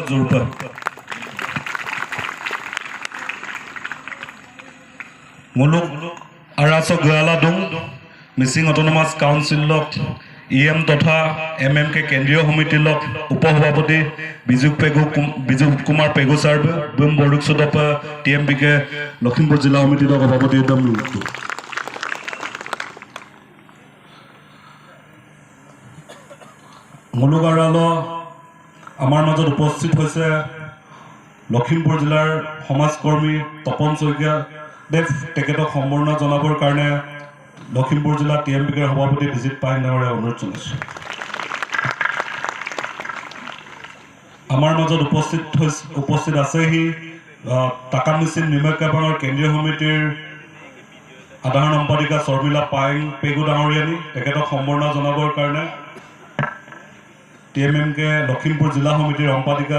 জোৰপা মুলুক আৰাচ Gowala দুং Mising autonomous কাউন্সিলক EM তথা এমএমকে কেন্দ্ৰীয় সমিতিৰ লক উপসভাপতি বিজু কুমাৰ পেগু ছাৰ বুম বৰদুক সুদপ টিএমপিকে লখিমপুৰ জিলা সমিতিৰ সভাপতি একদম মুলুক আৰাল আমাৰ মাজত উপস্থিত হৈছে লখিমপুৰ জিলাৰ সমাজকৰ্মী তপন শইকীয়া দেৱ তেখেতক সম্বৰ্ধনা জনাবৰ কাৰণে লখিমপুৰ জিলা টিএমপিকে সভাপতি বিজিত পাইং ডাঙৰীয়া অনুৰোধ জনাইছোঁ আমাৰ মাজত উপস্থিত আছেহি টাকা মিচিন নিমক্যাপাঙৰ কেন্দ্ৰীয় সমিতিৰ সাধাৰণ সম্পাদিকা শৰ্মিলা পাইং পেগু ডাঙৰীয়ানী তেখেতক সম্বৰ্ধনা জনাবৰ কাৰণে টিএমএমকে লখিমপুৰ জিলা সমিতিৰ সম্পাদিকা